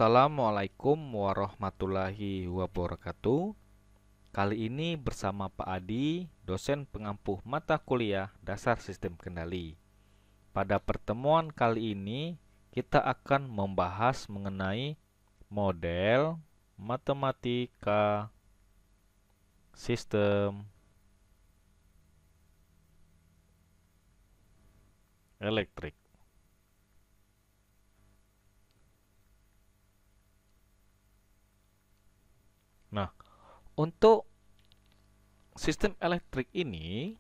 Assalamualaikum warahmatullahi wabarakatuh. Kali ini bersama Pak Adi, dosen pengampu mata kuliah Dasar Sistem Kendali. Pada pertemuan kali ini, kita akan membahas mengenai model matematika sistem elektrik. Nah, untuk sistem elektrik ini,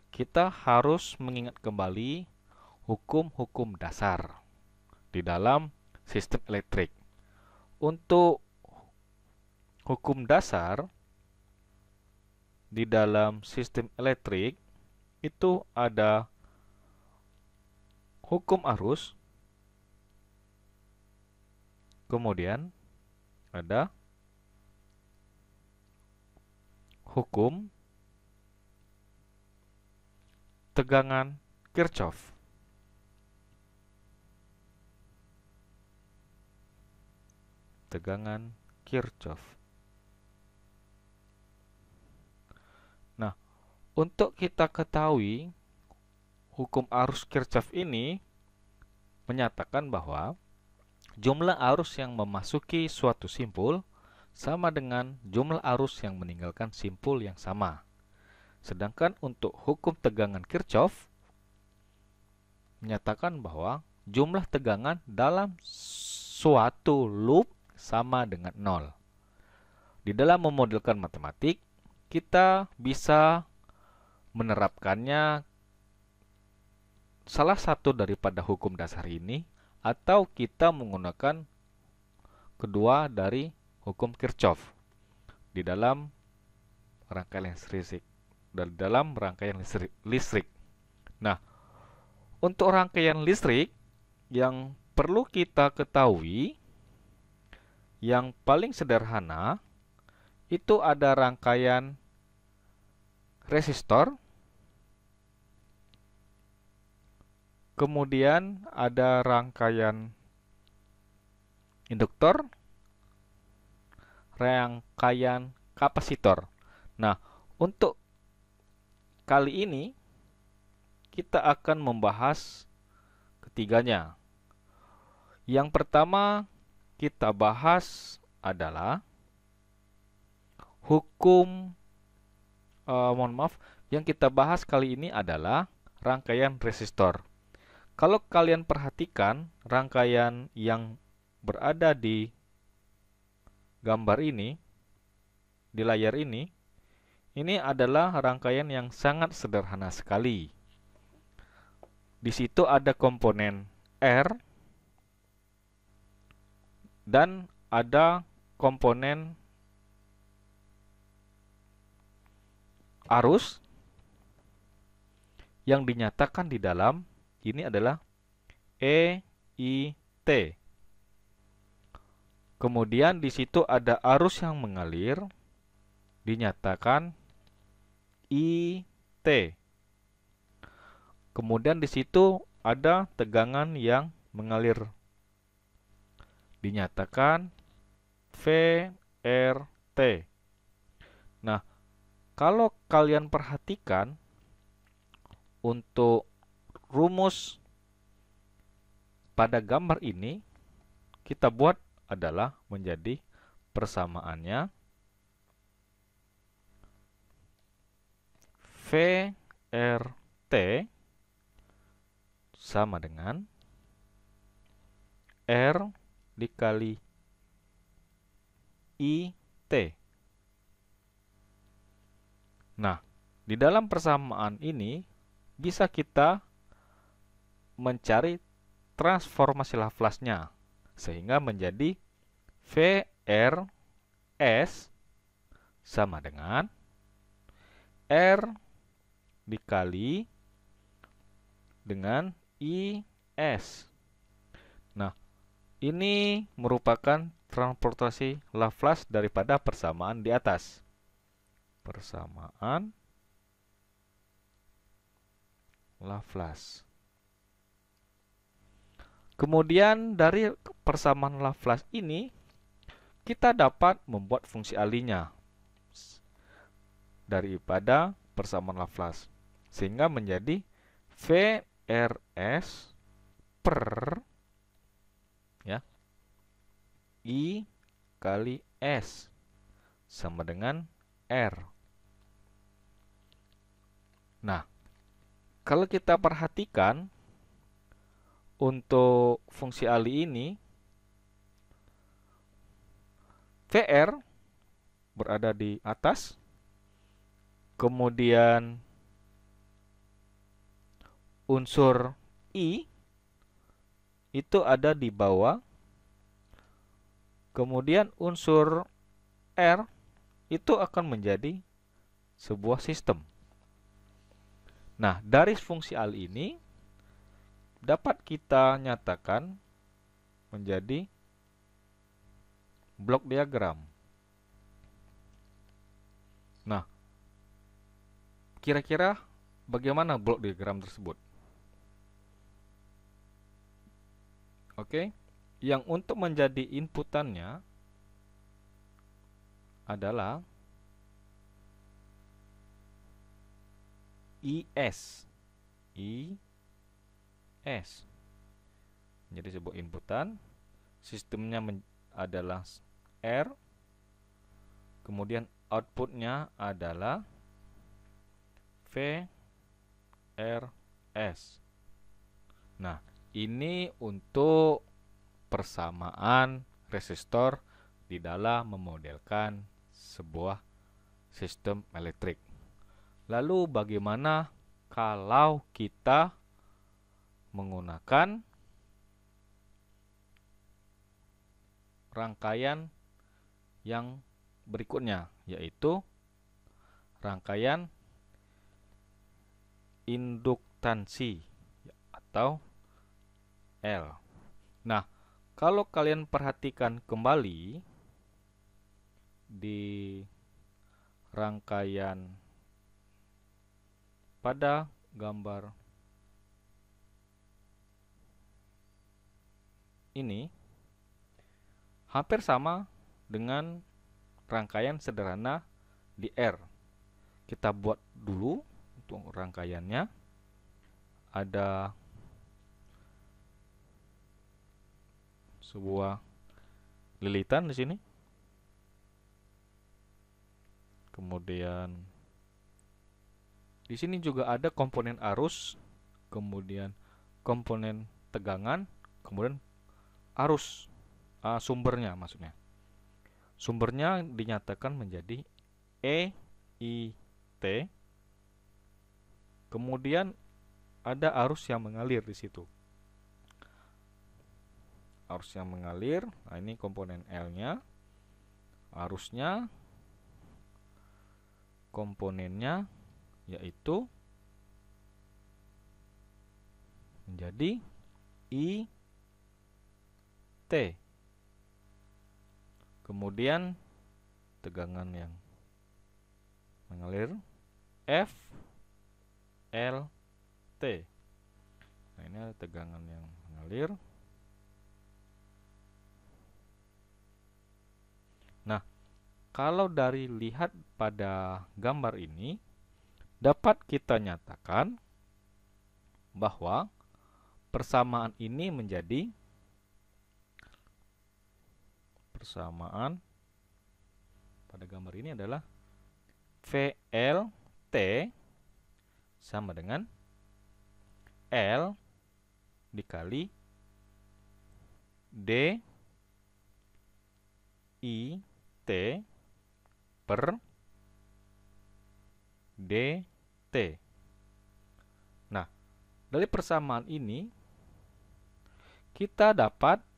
kita harus mengingat kembali hukum-hukum dasar di dalam sistem elektrik. Untuk hukum dasar di dalam sistem elektrik itu ada hukum arus, kemudian ada hukum tegangan Kirchhoff. Tegangan Kirchhoff. Nah, untuk kita ketahui hukum arus Kirchhoff ini menyatakan bahwa jumlah arus yang memasuki suatu simpul sama dengan jumlah arus yang meninggalkan simpul yang sama. Sedangkan untuk hukum tegangan Kirchhoff menyatakan bahwa jumlah tegangan dalam suatu loop sama dengan 0. Di dalam memodelkan matematik, kita bisa menerapkannya salah satu daripada hukum dasar ini, atau kita menggunakan kedua dari hukum Kirchhoff di dalam rangkaian listrik. Nah, untuk rangkaian listrik yang perlu kita ketahui, yang paling sederhana itu ada rangkaian resistor, kemudian ada rangkaian induktor, rangkaian kapasitor. Nah, untuk kali ini kita akan membahas ketiganya. Yang pertama kita bahas adalah hukum yang kita bahas kali ini adalah rangkaian resistor. Kalau kalian perhatikan rangkaian yang berada di gambar ini, di layar ini adalah rangkaian yang sangat sederhana sekali. Di situ ada komponen R dan ada komponen arus yang dinyatakan di dalam ini adalah EIT. Kemudian di situ ada arus yang mengalir, dinyatakan IT. Kemudian di situ ada tegangan yang mengalir, dinyatakan VRT. Nah, kalau kalian perhatikan untuk rumus pada gambar ini, kita buat adalah menjadi persamaannya VRT sama dengan R dikali IT. Nah, di dalam persamaan ini bisa kita mencari transformasi Laplace-nya sehingga menjadi VRS sama dengan R dikali dengan IS. Nah, ini merupakan transportasi Laplace daripada persamaan di atas. Persamaan Laplace. Kemudian dari persamaan Laplace ini kita dapat membuat fungsi alinya daripada persamaan Laplace, sehingga menjadi VRS per ya I kali S sama dengan R. Nah, kalau kita perhatikan untuk fungsi ali ini, VR berada di atas, kemudian unsur I itu ada di bawah, kemudian unsur R itu akan menjadi sebuah sistem. Nah, dari fungsi ali ini dapat kita nyatakan menjadi blok diagram. Nah, kira-kira bagaimana blok diagram tersebut? Oke, yang untuk menjadi inputannya adalah IS. Jadi sebuah inputan, sistemnya adalah R, kemudian outputnya adalah VRS. Nah, ini untuk persamaan resistor di dalam memodelkan sebuah sistem elektrik. Lalu bagaimana kalau kita menggunakan rangkaian yang berikutnya, yaitu rangkaian induktansi atau L. Nah, kalau kalian perhatikan kembali di rangkaian pada gambar ini, hampir sama dengan rangkaian sederhana di R. Kita buat dulu untuk rangkaiannya. Ada sebuah lilitan di sini. Kemudian di sini juga ada komponen arus, kemudian komponen tegangan, kemudian arus sumbernya maksudnya. Sumbernya dinyatakan menjadi EIT. Kemudian ada arus yang mengalir di situ. Arus yang mengalir, nah ini komponen L-nya. Arusnya, komponennya yaitu menjadi IT. Kemudian tegangan yang mengalir FLT. Nah, ini ada tegangan yang mengalir. Nah, kalau dari lihat pada gambar ini, dapat kita nyatakan bahwa persamaan ini menjadi persamaan pada gambar ini adalah VLT sama dengan L dikali DIT per DT. Nah, dari persamaan ini kita dapat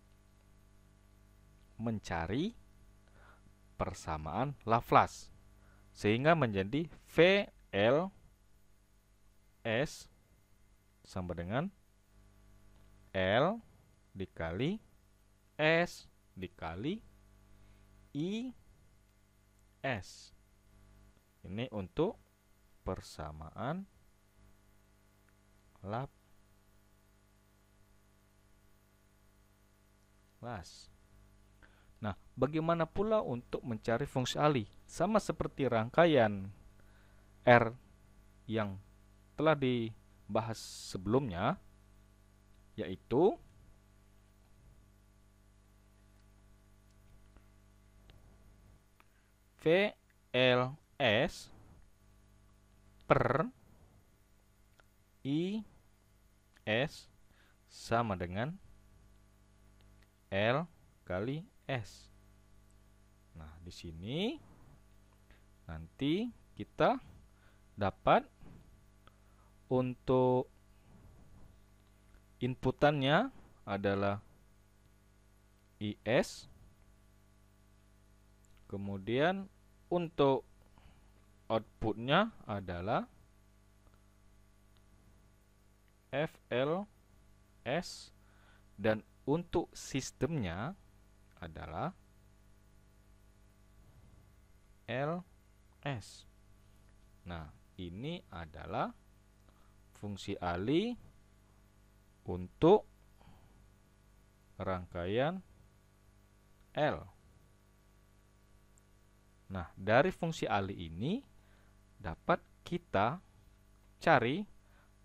mencari persamaan Laplace sehingga menjadi VLS sama dengan L dikali S dikali IS. Ini untuk persamaan Laplace. Laplace. Nah, bagaimana pula untuk mencari fungsi Ali? Sama seperti rangkaian R yang telah dibahas sebelumnya, yaitu VLS per IS sama dengan L kali S. Nah, di sini nanti kita dapat untuk inputannya adalah IS, kemudian untuk outputnya adalah FLS, dan untuk sistemnya adalah LS. Nah, ini adalah fungsi Ali untuk rangkaian L. Nah, dari fungsi Ali ini dapat kita cari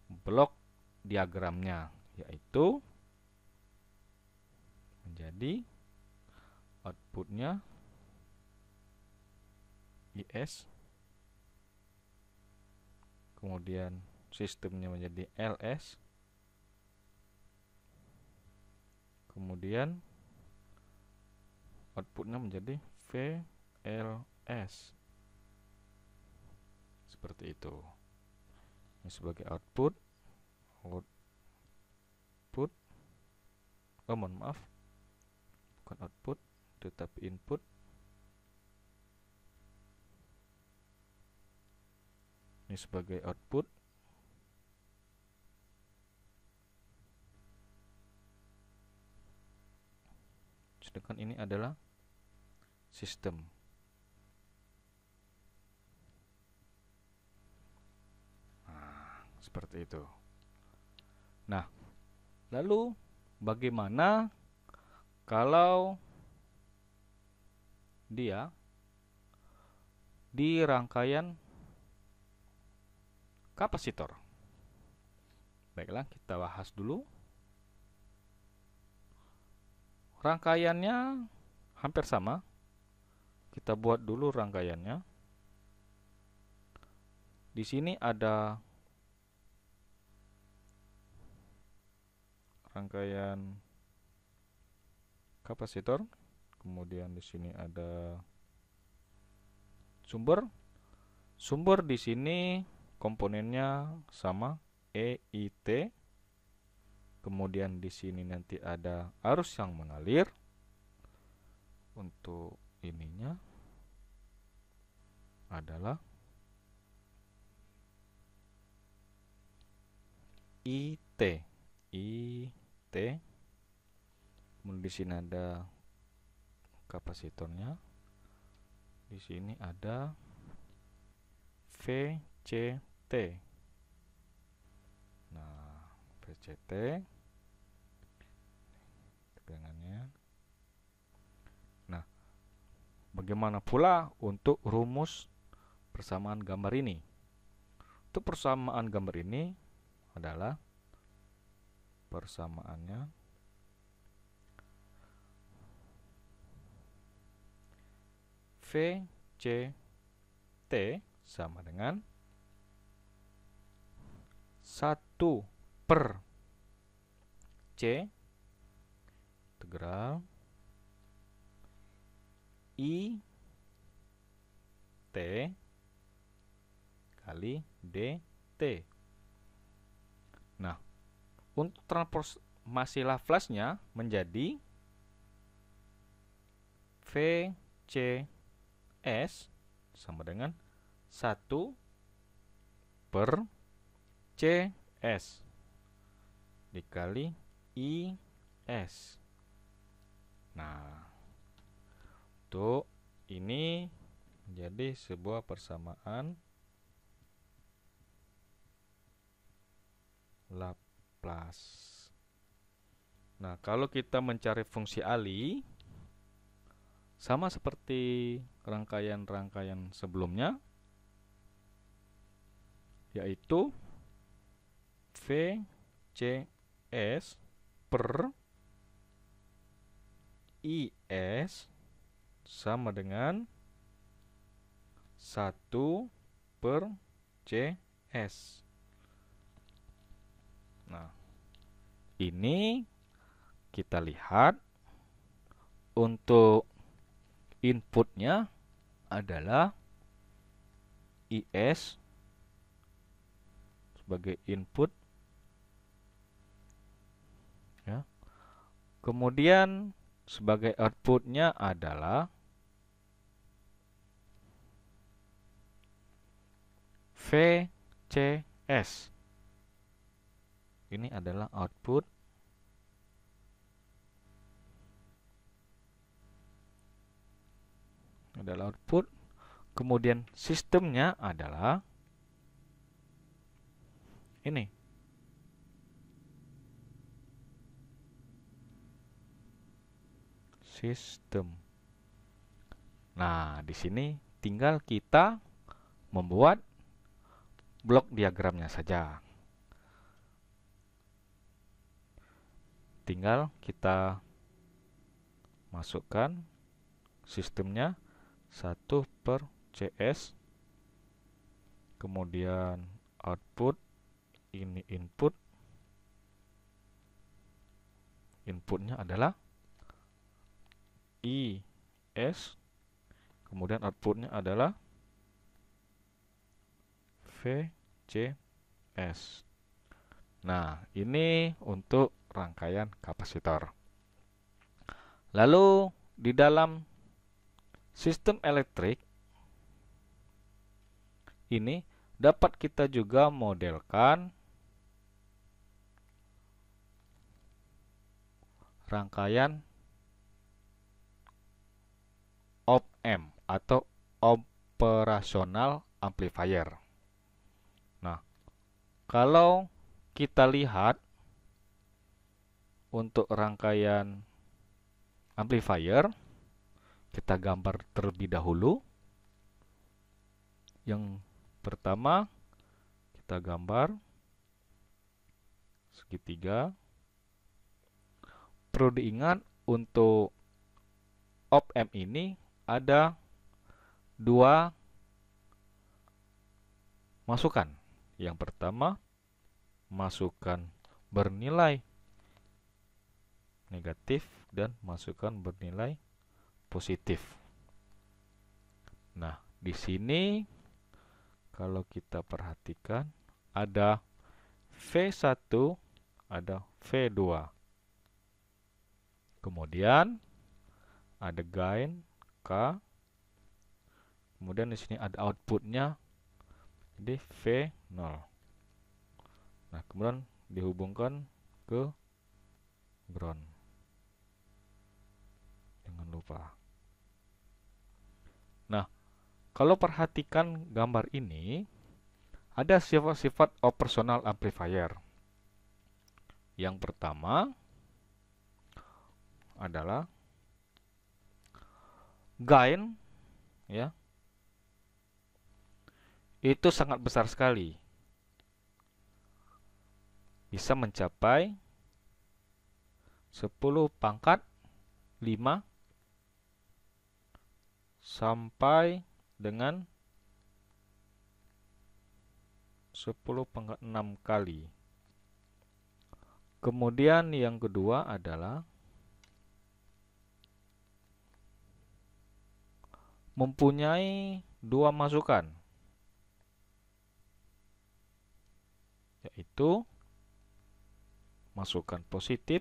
blok diagramnya, yaitu menjadi outputnya IS, kemudian sistemnya menjadi LS, kemudian outputnya menjadi VLS. Seperti itu. Ini sebagai output. Mohon maaf, bukan output tetapi input. Ini sebagai output. Sedangkan ini adalah sistem. Nah, seperti itu. Nah, lalu bagaimana kalau dia di rangkaian kapasitor? Baiklah, kita bahas dulu. Rangkaiannya hampir sama. Kita buat dulu rangkaiannya. Di sini ada rangkaian kapasitor, kemudian di sini ada sumber. Sumber di sini komponennya sama, EIT. Kemudian di sini nanti ada arus yang mengalir. Untuk ininya adalah IT. Kemudian di sini ada kapasitornya. Di sini ada VCT. Nah, VCT tegangannya. Nah, bagaimana pula untuk rumus persamaan gambar ini? Untuk persamaan gambar ini adalah persamaannya VCT sama dengan 1 per C integral I T kali DT. Nah, untuk transformasi Laplace-nya menjadi VCS sama dengan 1 per CS dikali IS. Nah, untuk ini menjadi sebuah persamaan Laplace. Nah, kalau kita mencari fungsi Ali, sama seperti rangkaian-rangkaian sebelumnya, yaitu VCS per IS sama dengan 1 per CS. Nah, ini kita lihat untuk inputnya adalah IS sebagai input, ya. Kemudian sebagai outputnya adalah VCS. Ini adalah output. Adalah output. Kemudian sistemnya adalah ini. Sistem. Nah, di sini tinggal kita membuat blok diagramnya saja. Tinggal kita masukkan sistemnya 1 per CS, kemudian output, ini input, inputnya adalah IS, kemudian outputnya adalah VCS. Nah, ini untuk rangkaian kapasitor. Lalu di dalam sistem elektrik ini dapat kita juga modelkan rangkaian op-amp atau operasional amplifier. Nah, kalau kita lihat untuk rangkaian amplifier, kita gambar terlebih dahulu. Yang pertama, kita gambar segitiga. Perlu diingat untuk op-amp ini ada dua masukan. Yang pertama, masukan bernilai negatif dan masukan bernilai positif. Nah, di sini kalau kita perhatikan ada V1, ada V2. Kemudian ada gain K. Kemudian di sini ada outputnya, jadi V0. Nah, kemudian dihubungkan ke ground. Jangan lupa. Nah, kalau perhatikan gambar ini, ada sifat-sifat operasional amplifier. Yang pertama adalah gain, ya, itu sangat besar sekali, bisa mencapai 10 pangkat 5 sampai dengan 10 pangkat 6 kali. Kemudian yang kedua adalah mempunyai dua masukan, yaitu masukan positif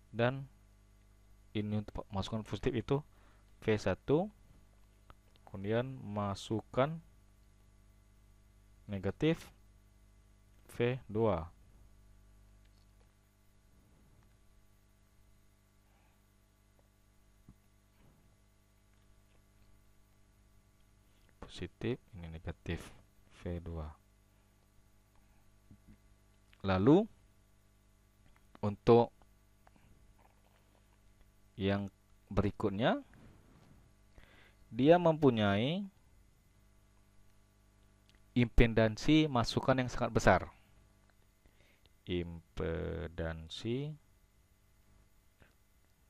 dan ini untuk masukan positif itu V1, kemudian masukan negatif V2. Positif, ini negatif V2. Lalu untuk yang berikutnya, dia mempunyai impedansi masukan yang sangat besar. Impedansi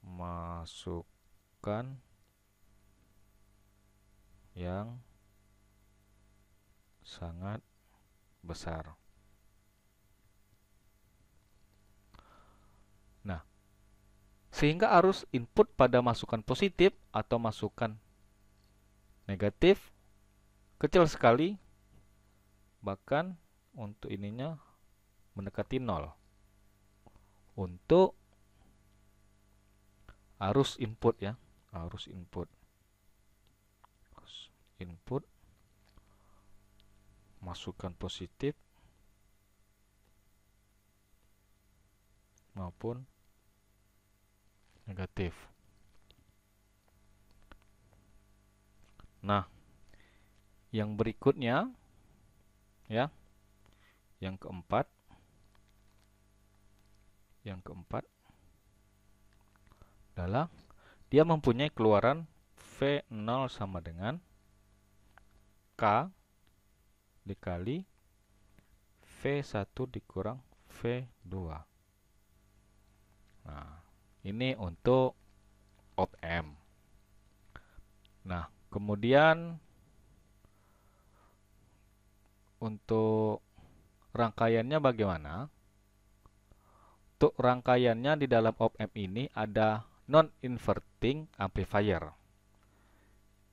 masukan yang sangat besar. Nah, sehingga arus input pada masukan positif atau masukan negatif kecil sekali, bahkan untuk ininya mendekati 0. Untuk arus input ya, arus input masukan positif maupun negatif. Nah, yang berikutnya ya, yang keempat adalah dia mempunyai keluaran V0 sama dengan K dikali V1 dikurang V2. Nah, ini untuk op-amp. Nah, kemudian untuk rangkaiannya bagaimana? Untuk rangkaiannya di dalam op-amp ini ada non-inverting amplifier.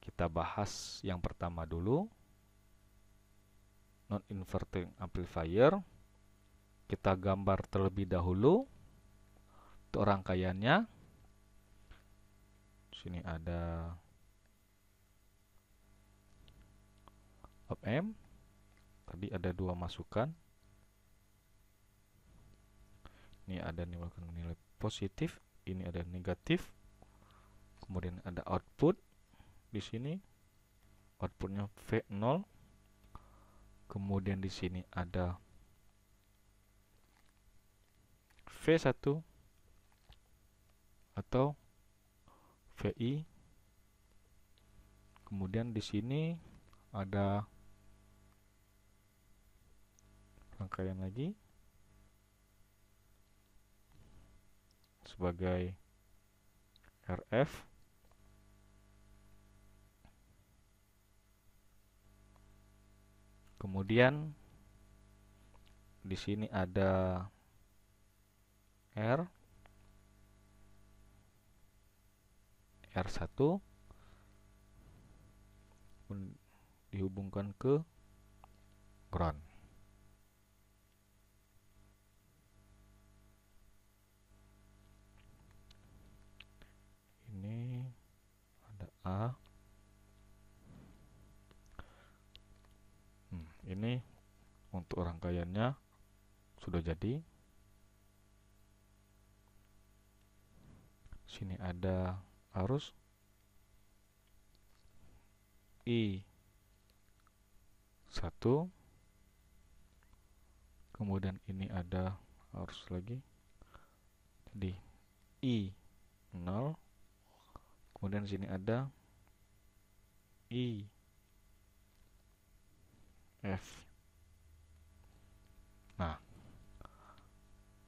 Kita bahas yang pertama dulu. Non-inverting amplifier. Kita gambar terlebih dahulu untuk rangkaiannya. Sini ada op-amp. Tadi ada 2 masukan. Ini ada nilai positif, ini ada negatif. Kemudian ada output di sini. Outputnya V0. Kemudian di sini ada V1 atau VI. Kemudian di sini ada rangkaian lagi sebagai RF. Kemudian di sini ada R1 dihubungkan ke ground. Ini ada A. Ini untuk rangkaiannya sudah jadi. Sini ada arus I1, kemudian ini ada arus lagi, jadi I0, kemudian sini ada IF. Nah,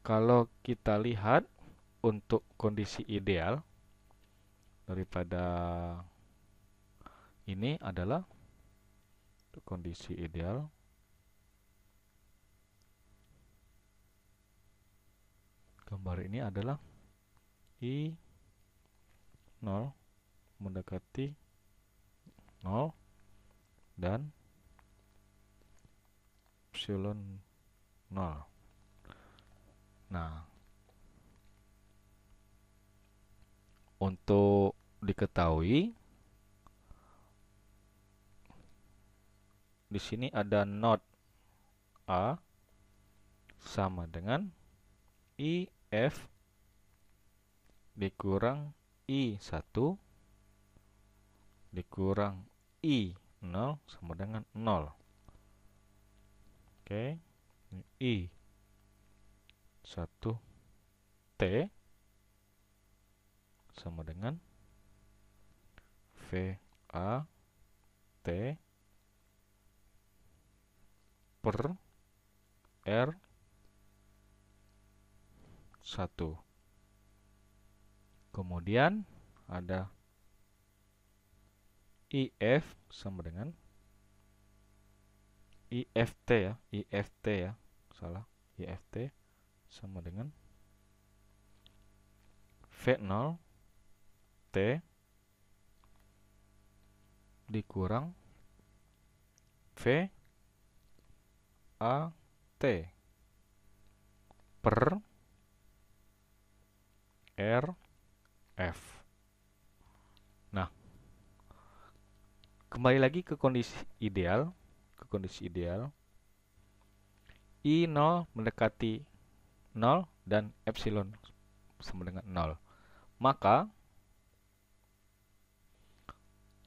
kalau kita lihat untuk kondisi ideal daripada ini adalah untuk kondisi ideal gambar ini adalah I0 mendekati 0 dan epsilon 0. Nah, untuk diketahui di sini ada node A sama dengan IF dikurang I1 dikurang I0 sama dengan 0. Oke, I. 1T sama dengan VAT per R1. Kemudian ada IF sama dengan IFT ya, salah, IFT sama dengan V0T dikurang VAT per RF. Nah, kembali lagi ke kondisi ideal, I0 mendekati 0 dan epsilon sama dengan 0. Maka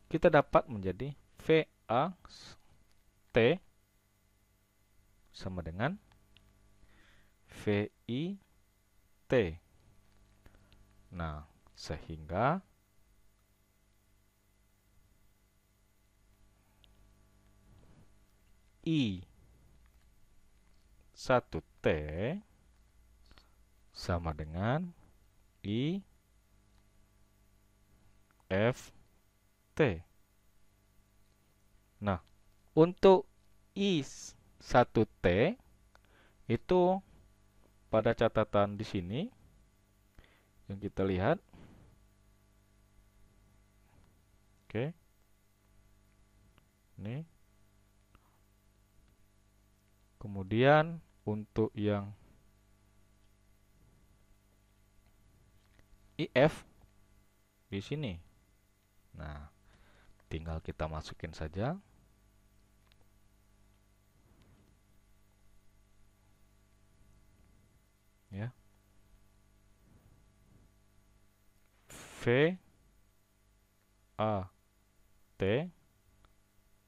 kita dapat menjadi VAT sama dengan VIT. Nah, sehingga I1T sama dengan IFT. Nah, untuk I1T itu pada catatan di sini yang kita lihat. Oke. Ini. Kemudian untuk yang IF di sini. Nah, tinggal kita masukin saja. Ya. VAT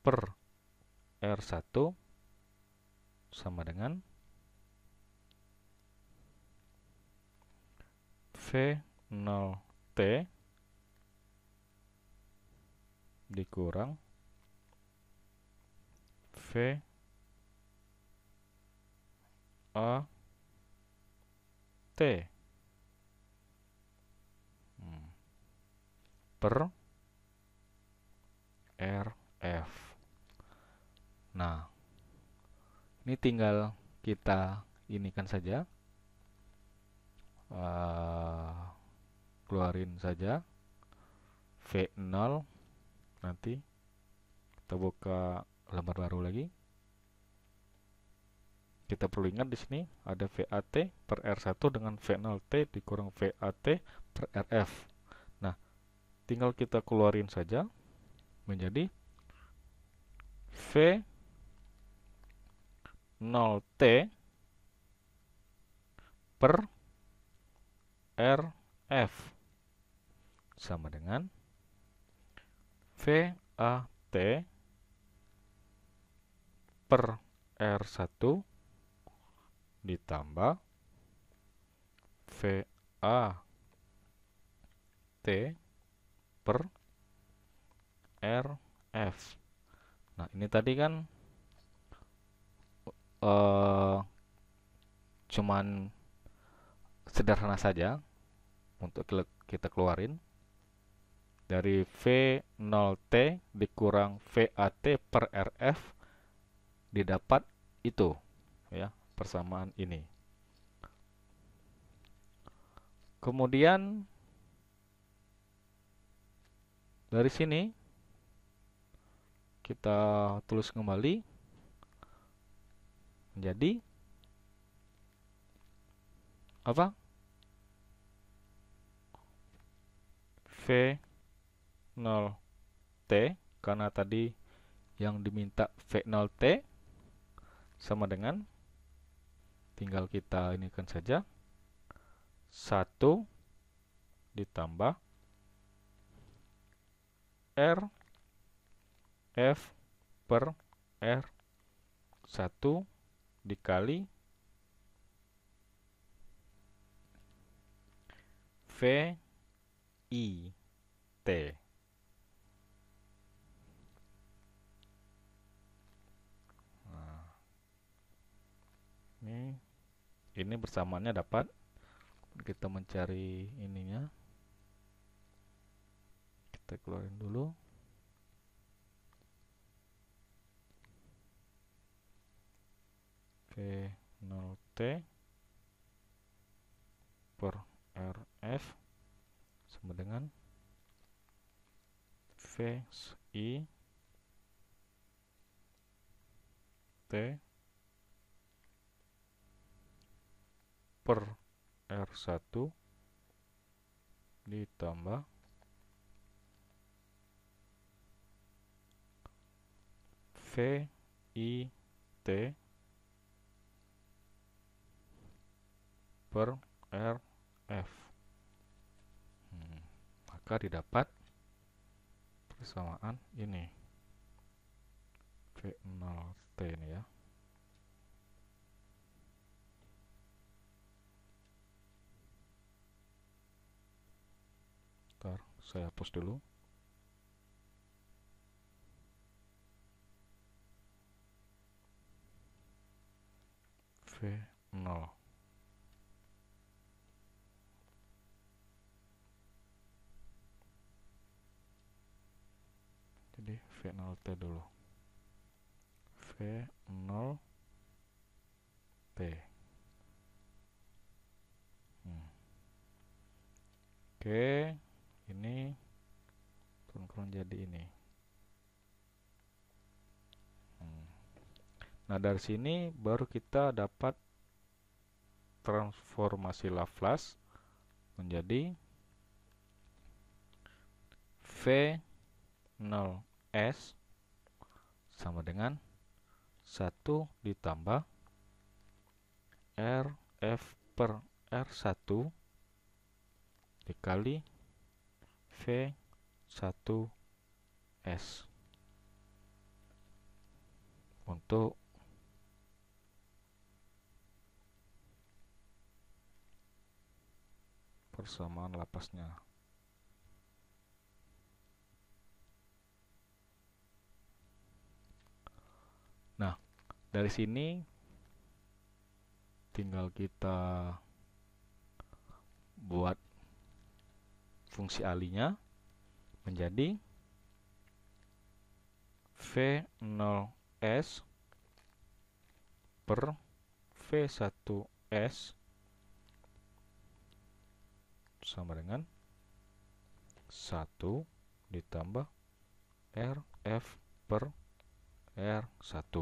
per R1 sama dengan V0T dikurang VAT per RF. Nah, ini tinggal kita inikan saja, keluarin saja V0. Nanti kita buka lembar baru lagi. Kita perlu ingat di sini ada VAT per R1 dengan V0T dikurang VAT per RF. Nah, tinggal kita keluarin saja menjadi V0T per RF sama dengan VAT per R1 ditambah VAT per RF. Nah, ini tadi kan cuman sederhana saja untuk kita keluarin dari V0T dikurang VAT per RF didapat itu ya, persamaan ini. Kemudian dari sini kita tulis kembali menjadi apa? V0T, karena tadi yang diminta V0T sama dengan, tinggal kita inikan saja, 1 ditambah RF per R1 dikali V I T. Nah, ini bersamaannya dapat. Kita mencari ininya. Kita keluarin dulu. V0T per RF sama dengan VI T per R1 ditambah VI T per RF. Maka didapat persamaan ini V0T ini ya. Ntar saya hapus dulu. V0. Jadi V0T dulu. V0T. Oke, ini turun jadi ini. Nah, dari sini baru kita dapat transformasi Laplace menjadi V0S sama dengan 1 ditambah RF per R1 dikali V1S untuk persamaan Laplace-nya. Nah, dari sini tinggal kita buat fungsi alinya menjadi V0S per V1S sama dengan 1 ditambah RF per R1.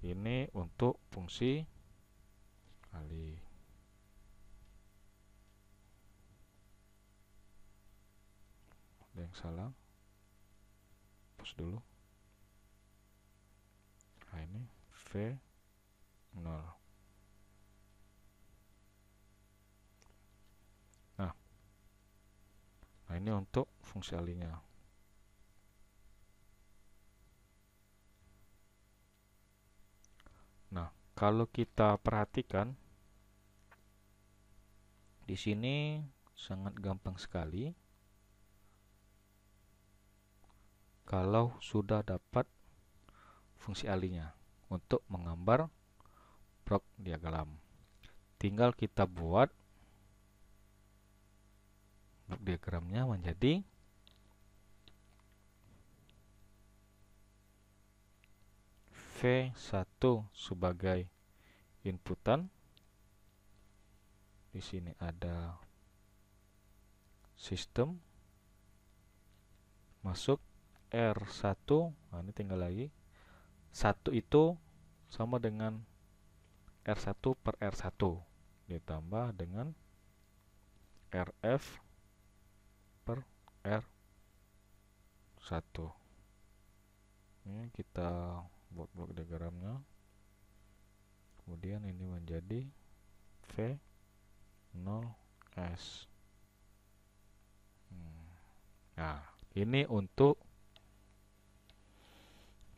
Ini untuk fungsi ali. Ada yang salah? Hapus dulu. Nah, ini V0. Nah, ini untuk fungsi alinya. Nah, kalau kita perhatikan di sini sangat gampang sekali kalau sudah dapat fungsi alinya untuk menggambar blok diagram. Tinggal kita buat blok diagramnya menjadi V1 sebagai inputan. Di sini ada sistem masuk R1. Nah, ini tinggal lagi 1 itu sama dengan R1 per R1 ditambah dengan RF per R1. Ini kita buat blok diagramnya. Kemudian ini menjadi V0S. Nah, ini untuk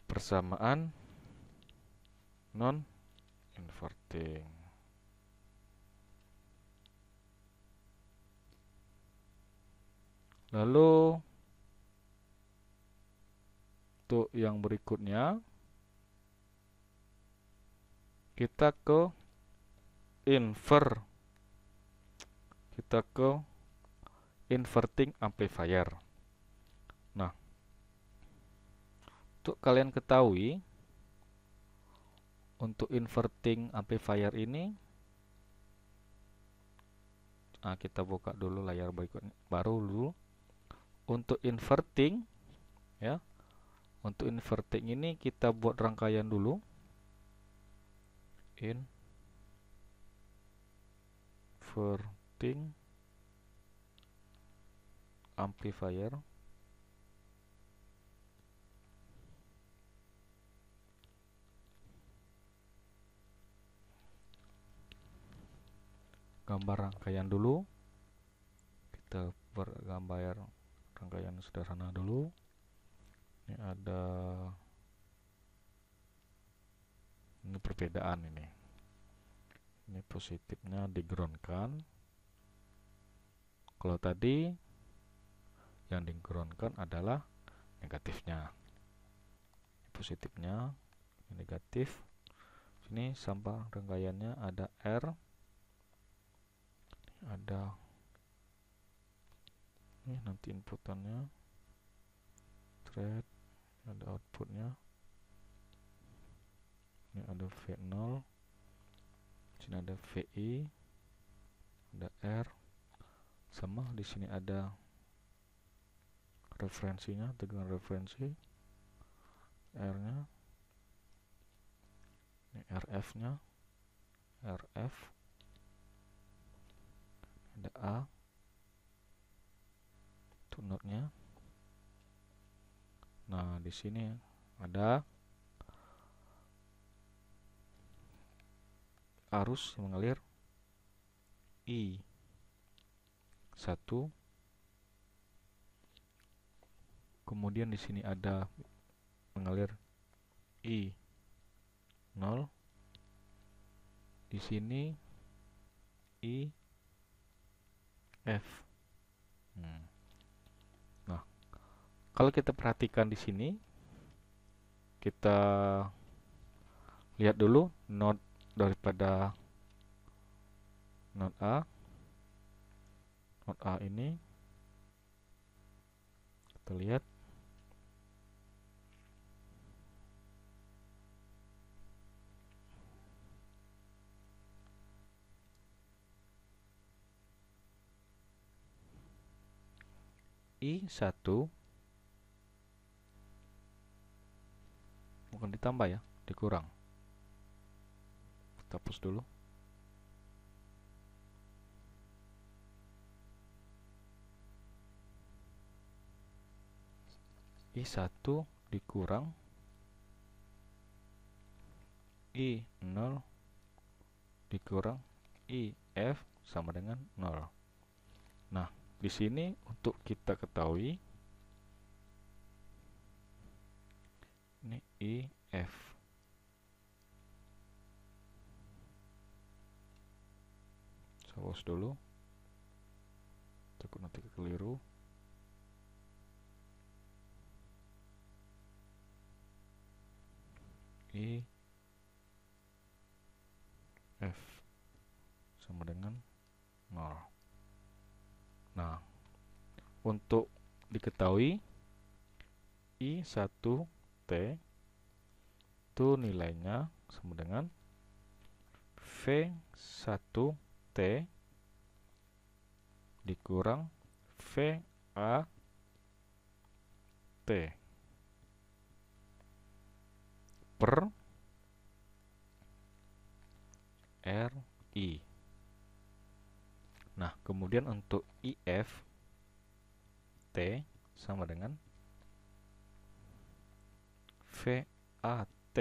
persamaan non inverting. Lalu untuk yang berikutnya kita ke inverting amplifier. Nah, untuk kalian ketahui, untuk inverting amplifier ini, kita buka dulu layar berikutnya, baru dulu. Untuk inverting, ya, untuk inverting ini kita buat rangkaian dulu. Inverting amplifier. Gambar rangkaian dulu. Kita bergambar rangkaian sederhana dulu. Ini ada, ini perbedaan ini. Ini positifnya digroundkan. Kalau tadi yang digroundkan adalah negatifnya. Positifnya, negatif. Ini sampah rangkaiannya ada R, ada ini nanti inputannya thread, ada outputnya, ini ada V0, sini ada VI, ada R, sama di sini ada referensinya, tegangan referensi R nya, ini RF nya, RF, ada A untuk node-nya. Nah, di sini ada arus yang mengalir I1. Kemudian di sini ada mengalir I0. Di sini IF. Nah, kalau kita perhatikan di sini, kita lihat dulu node daripada node A. Node A ini kita lihat I1 bukan ditambah ya, dikurang. Kita hapus dulu. I1 dikurang I0 dikurang IF sama dengan 0. Nah, di sini untuk kita ketahui ini IF. Hapus dulu, takut nanti keliru. IF sama dengan 0. Nah, untuk diketahui I1T itu nilainya sama dengan V1T dikurang VAT per RI. Nah, kemudian untuk IF T sama dengan VAT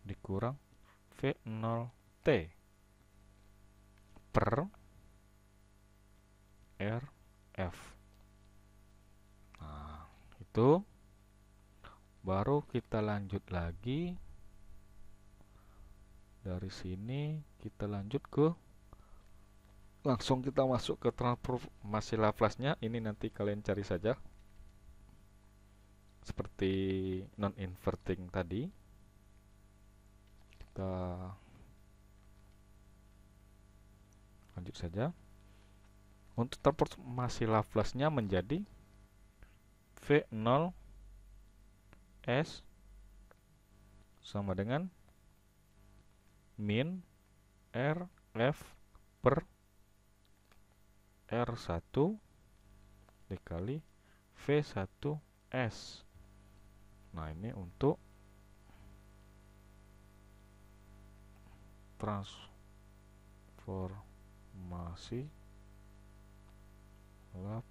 dikurang V0T per RF. Nah, itu baru kita lanjut lagi. Dari sini kita lanjut ke Langsung kita masuk ke transformasi Laplace-nya. Ini nanti kalian cari saja. Seperti non-inverting tadi. Kita lanjut saja. Untuk transformasi Laplace-nya menjadi V0 S sama dengan min RF per R1 dikali V1S. Nah, ini untuk transformasi Laplace.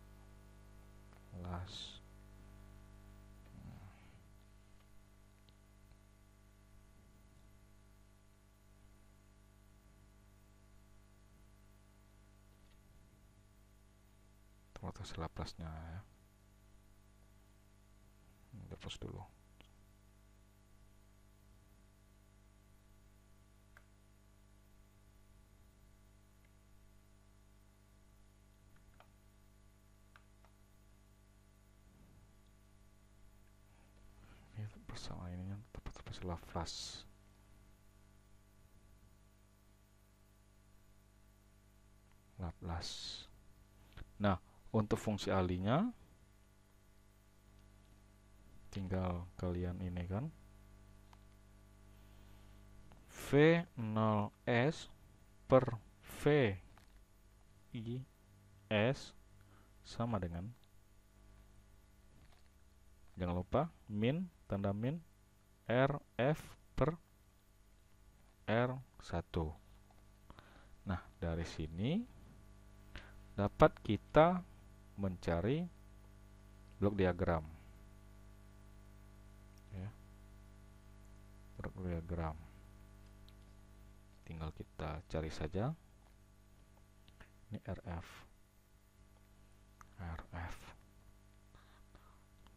Transformasi Laplace-nya ya. Hapus dulu. Ini bersama ininya transformasi Laplace. Nah, untuk fungsi alinya tinggal kalian ini kan V0S per VIS sama dengan, jangan lupa min, tanda min, RF per R1. Nah, dari sini dapat kita mencari blok diagram. Ya. Blok diagram. Tinggal kita cari saja. Ini RF.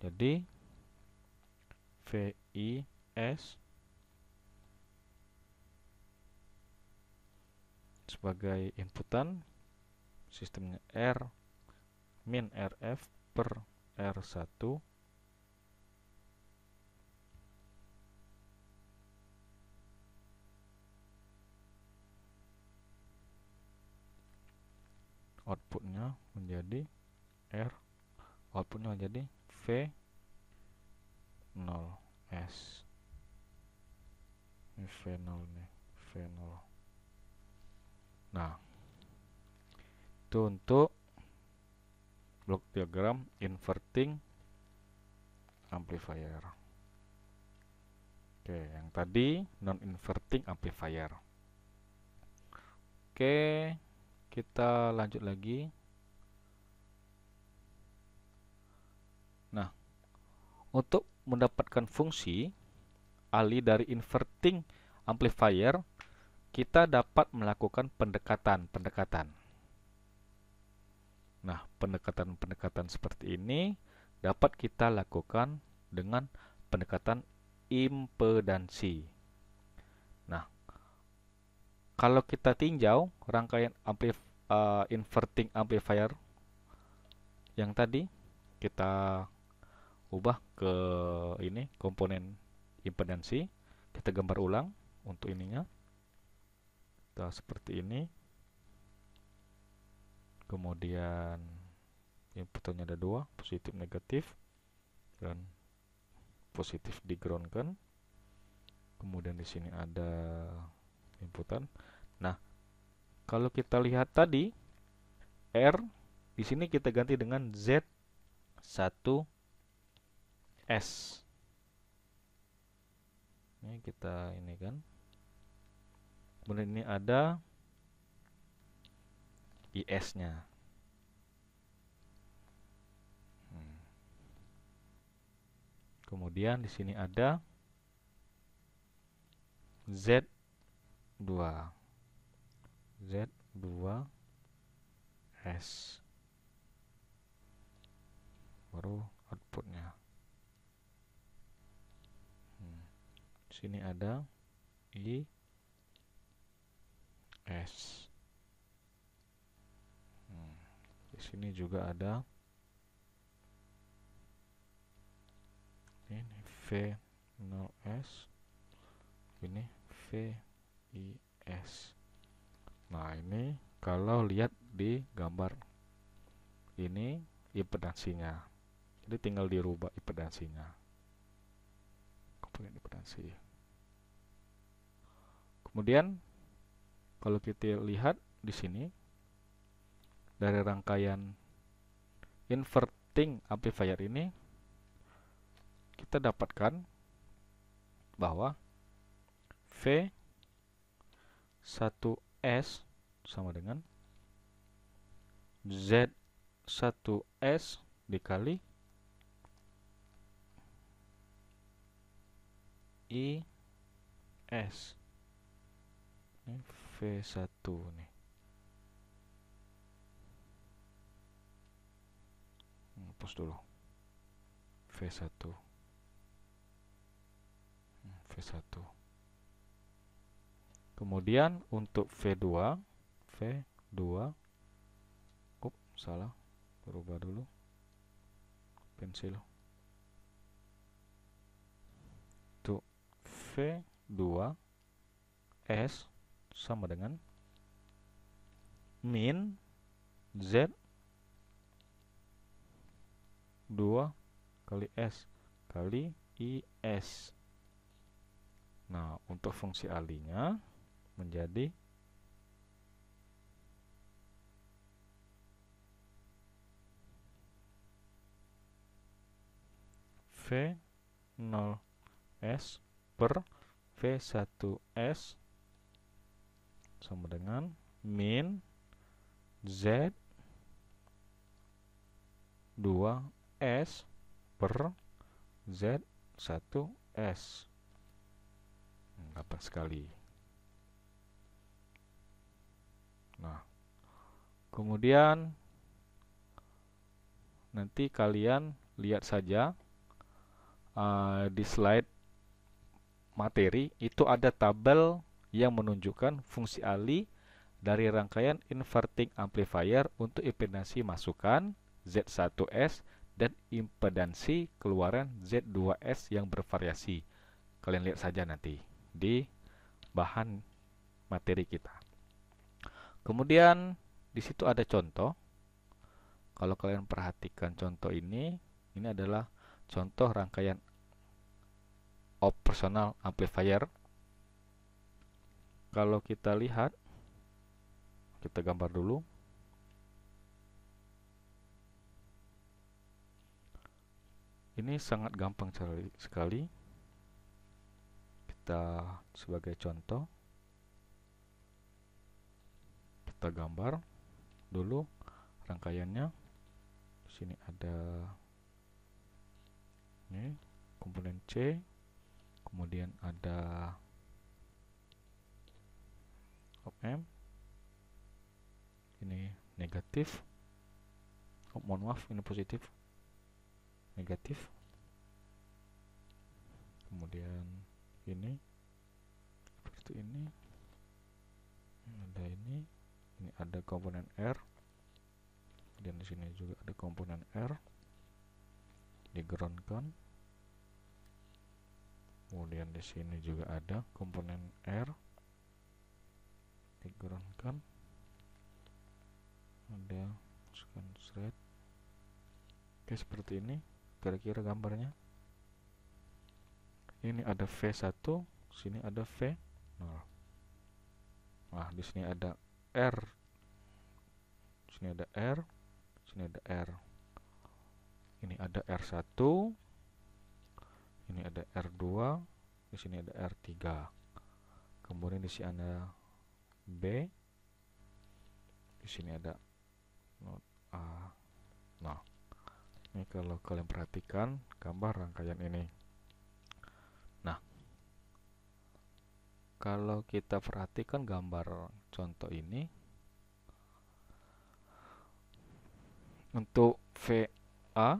Jadi VIS sebagai inputan, sistemnya R min RF per R1 outputnya menjadi R, outputnya menjadi V0S. Ini V0 nih, V0. Nah, itu untuk blok diagram inverting amplifier. Oke, yang tadi non-inverting amplifier. Oke, kita lanjut lagi. Nah, untuk mendapatkan fungsi ali dari inverting amplifier, kita dapat melakukan pendekatan. Nah, pendekatan seperti ini dapat kita lakukan dengan pendekatan impedansi. Nah, kalau kita tinjau rangkaian inverting amplifier yang tadi, kita ubah ke ini komponen impedansi, kita gambar ulang untuk ininya. Kita seperti ini. Kemudian inputannya ada dua, positif negatif, dan positif di ground kan. Kemudian di sini ada inputan. Nah, kalau kita lihat tadi R di sini kita ganti dengan Z1S. Ini kita ini kan. Kemudian ini ada IS-nya. Kemudian di sini ada Z2. Z2S. Baru outputnya. Di sini ada IS. Di sini juga ada ini V0S, ini VIS. Nah, ini kalau lihat di gambar ini impedansinya. Jadi tinggal dirubah impedansinya. Komponen impedansi. Kemudian kalau kita lihat di sini dari rangkaian inverting amplifier ini kita dapatkan bahwa V1S sama dengan Z1S dikali IS. Ini V1 nih. Hapus dulu. V1. V1. Kemudian untuk V2, salah, berubah dulu pensil. Untuk V2S sama dengan min Z 2 kali S kali IS. Nah, untuk fungsi alinya menjadi V0S per V1S sama dengan min Z 2S per Z1S. Gampang sekali. Nah, kemudian nanti kalian lihat saja di slide materi itu ada tabel yang menunjukkan fungsi ali dari rangkaian inverting amplifier untuk impedansi masukan Z1S dan impedansi keluaran Z2S yang bervariasi. Kalian lihat saja nanti di bahan materi kita. Kemudian di situ ada contoh. Kalau kalian perhatikan contoh ini adalah contoh rangkaian operasional amplifier. Kalau kita lihat, kita gambar dulu. Ini sangat gampang sekali. Kita sebagai contoh, kita gambar dulu rangkaiannya. Di sini ada ini komponen C, kemudian ada op-amp, ini negatif, mohon maaf ini positif, negatif, kemudian ini seperti ini ada komponen R, dan di sini juga ada komponen R digroundkan, kemudian di sini juga ada komponen R digroundkan, ada masukkan thread. Oke, seperti ini kira-kira gambarnya. Ini ada V1, sini ada V0. Nah, di sini ada R, sini ada R, sini ada R. Ini ada R1, ini ada R2, di sini ada R3. Kemudian di sini ada B, di sini ada not A. Nah, ini kalau kalian perhatikan gambar rangkaian ini. Nah, kalau kita perhatikan gambar contoh ini, untuk VA,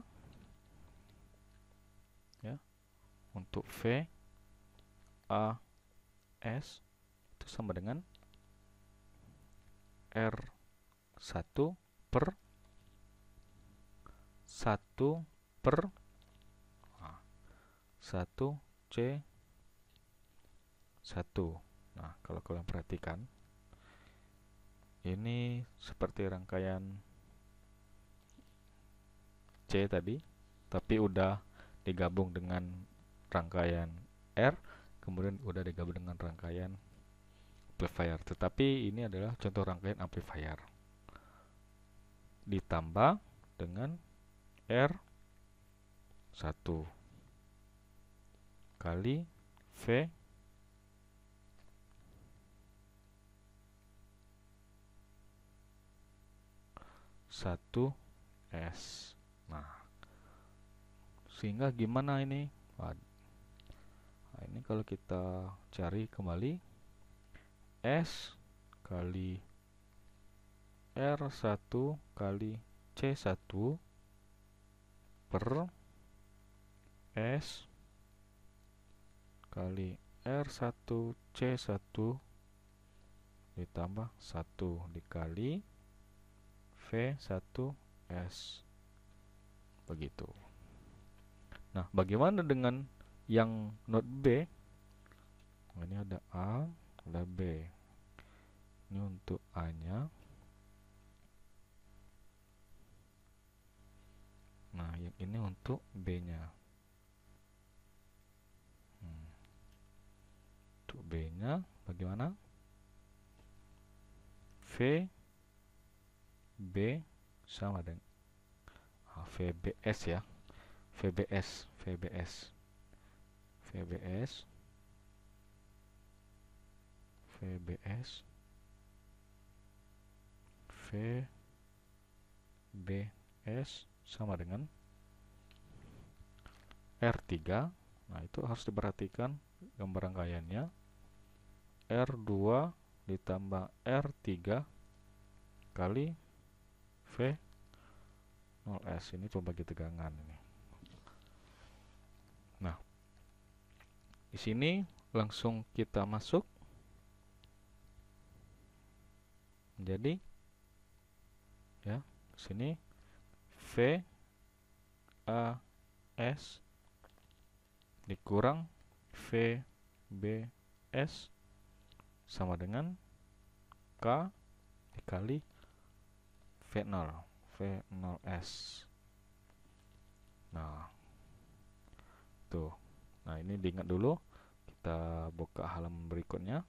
ya, untuk VAS itu sama dengan R1 per 1 per 1 C 1. Nah, kalau kalian perhatikan, ini seperti rangkaian C tadi, tapi udah digabung dengan rangkaian R, kemudian udah digabung dengan rangkaian amplifier. Tetapi ini adalah contoh rangkaian amplifier. Ditambah dengan R1 kali V 1S. Nah, sehingga gimana ini? Nah, ini kalau kita cari kembali, S kali R1 kali C1 per S kali R1 C1 ditambah 1 dikali V1S. Begitu. Nah, bagaimana dengan yang not B? Nah, ini ada A, ada B. Ini untuk A-nya. Nah, yang ini untuk B-nya. Untuk B-nya bagaimana? V B sama dengan VBS ya. VBS VBS VBS VBS VBS sama dengan R3. Nah, itu harus diperhatikan gambar rangkaiannya. R2 ditambah R3 kali V0S. Ini pembagi tegangan ini. Nah, di sini langsung kita masuk menjadi ya, di sini VAS dikurang VBS sama dengan K dikali V0S. Nah, tuh. Nah, ini diingat dulu. Kita buka halaman berikutnya.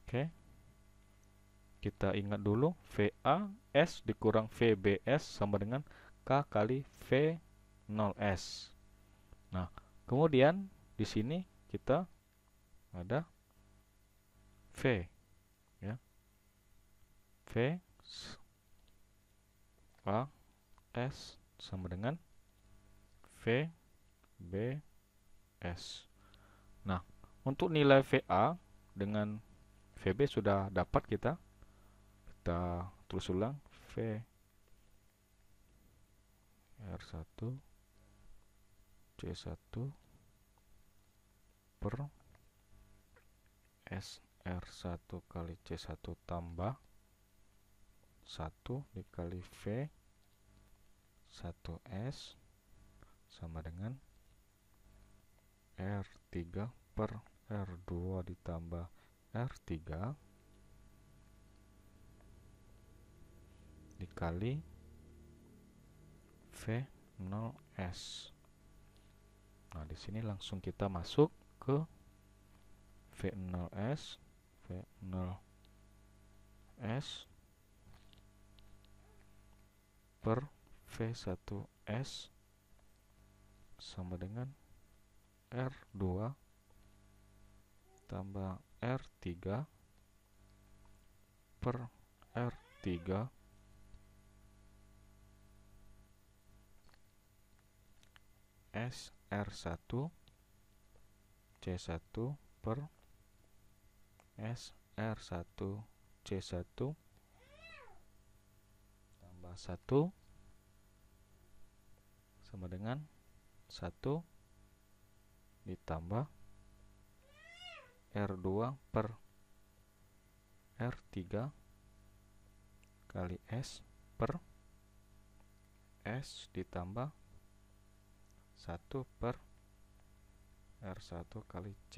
Oke. Kita ingat dulu, VAS dikurang VBS sama dengan K kali V0S. Nah, kemudian di sini kita ada V ya. V A S sama dengan VBS. Nah, untuk nilai VA dengan VB sudah dapat kita tulis ulang. V R1 C1 per SR1 kali C1 tambah 1 dikali V1S sama dengan R3 per R2 ditambah R3 dikali V0S. Nah, di sini langsung kita masuk ke V0S per V1S sama dengan R2 tambah R3 per R3 SR1 C1 per SR1 C1 tambah 1 sama dengan 1 ditambah R2 per R3 kali S per S ditambah 1 per R1 kali C.